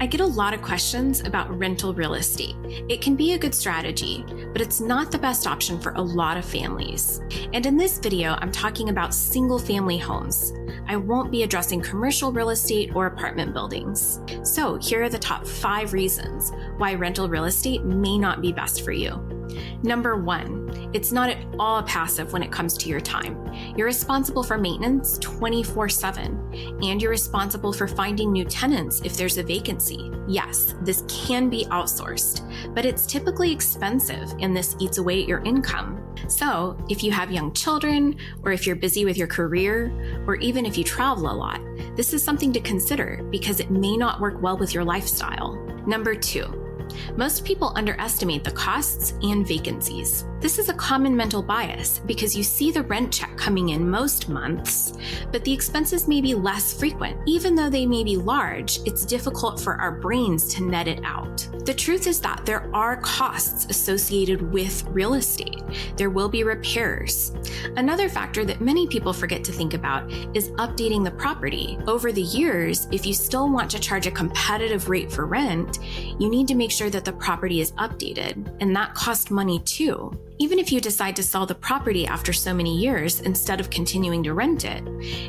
I get a lot of questions about rental real estate. It can be a good strategy, but it's not the best option for a lot of families. And in this video, I'm talking about single-family homes. I won't be addressing commercial real estate or apartment buildings. So here are the top 5 reasons why rental real estate may not be best for you. Number 1, it's not at all passive when it comes to your time. You're responsible for maintenance 24/7, and you're responsible for finding new tenants if there's a vacancy. Yes, this can be outsourced, but it's typically expensive and this eats away at your income. So if you have young children, or if you're busy with your career, or even if you travel a lot, this is something to consider because it may not work well with your lifestyle. Number 2, most people underestimate the costs and vacancies. This is a common mental bias because you see the rent check coming in most months, but the expenses may be less frequent. Even though they may be large, it's difficult for our brains to net it out. The truth is that there are costs associated with real estate. There will be repairs. Another factor that many people forget to think about is updating the property. Over the years, if you still want to charge a competitive rate for rent, you need to make sure that the property is updated, and that costs money too. Even if you decide to sell the property after so many years instead of continuing to rent it,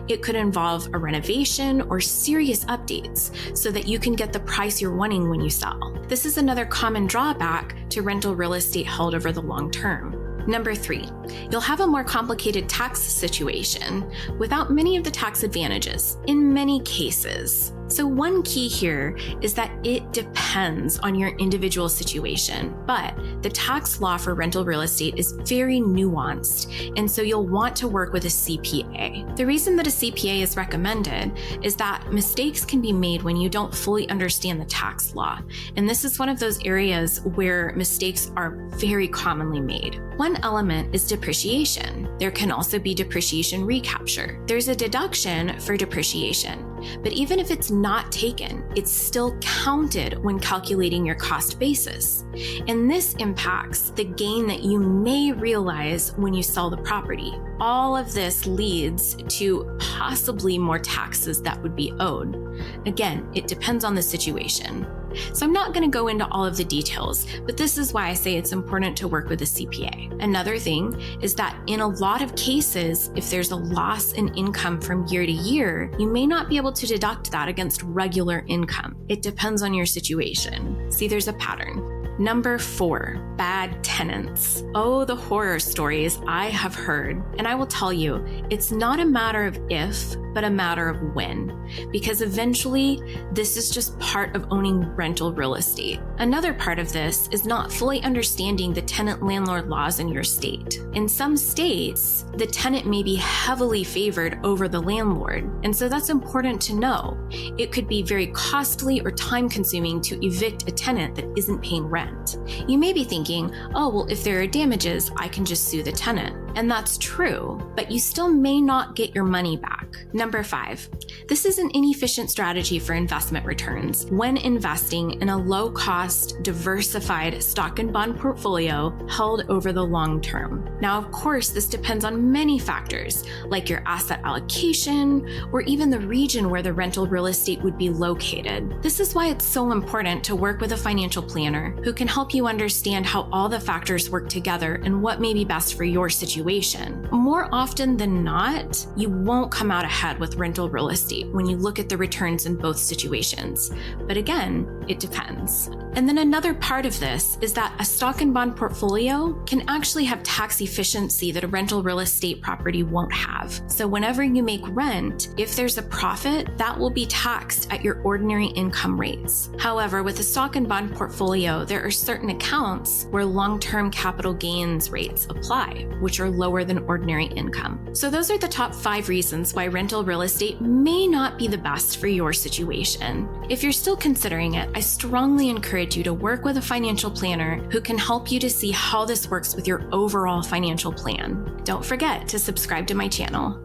it could involve a renovation or serious updates so that you can get the price you're wanting when you sell. This is another common drawback to rental real estate held over the long term. Number 3, you'll have a more complicated tax situation without many of the tax advantages in many cases. So one key here is that it depends on your individual situation, but the tax law for rental real estate is very nuanced, and so you'll want to work with a CPA. The reason that a CPA is recommended is that mistakes can be made when you don't fully understand the tax law, and this is one of those areas where mistakes are very commonly made. One element is depreciation. There can also be depreciation recapture. There's a deduction for depreciation, but even if it's not taken, it's still counted when calculating your cost basis. And this impacts the gain that you may realize when you sell the property. All of this leads to possibly more taxes that would be owed. Again, it depends on the situation. So I'm not going to go into all of the details, but this is why I say it's important to work with a CPA. Another thing is that in a lot of cases, if there's a loss in income from year to year, you may not be able to deduct that against regular income. It depends on your situation. See, there's a pattern. Number 4, bad tenants. Oh, the horror stories I have heard. And I will tell you, it's not a matter of if, but a matter of when, because eventually this is just part of owning rental real estate. Another part of this is not fully understanding the tenant-landlord laws in your state. In some states, the tenant may be heavily favored over the landlord, and so that's important to know. It could be very costly or time-consuming to evict a tenant that isn't paying rent. You may be thinking, oh, well, if there are damages, I can just sue the tenant. And that's true, but you still may not get your money back. Number 5, this is an inefficient strategy for investment returns when investing in a low-cost, diversified stock and bond portfolio held over the long term. Now, of course, this depends on many factors, like your asset allocation, or even the region where the rental real estate would be located. This is why it's so important to work with a financial planner who can help you understand how all the factors work together and what may be best for your situation. More often than not, you won't come out ahead with rental real estate when you look at the returns in both situations. But again, it depends. And then another part of this is that a stock and bond portfolio can actually have tax efficiency that a rental real estate property won't have. So whenever you make rent, if there's a profit, that will be taxed at your ordinary income rates. However, with a stock and bond portfolio, there are certain accounts where long-term capital gains rates apply, which are lower than ordinary income. So those are the top 5 reasons why rental real estate may not be the best for your situation. If you're still considering it, I strongly encourage you to work with a financial planner who can help you to see how this works with your overall financial plan. Don't forget to subscribe to my channel.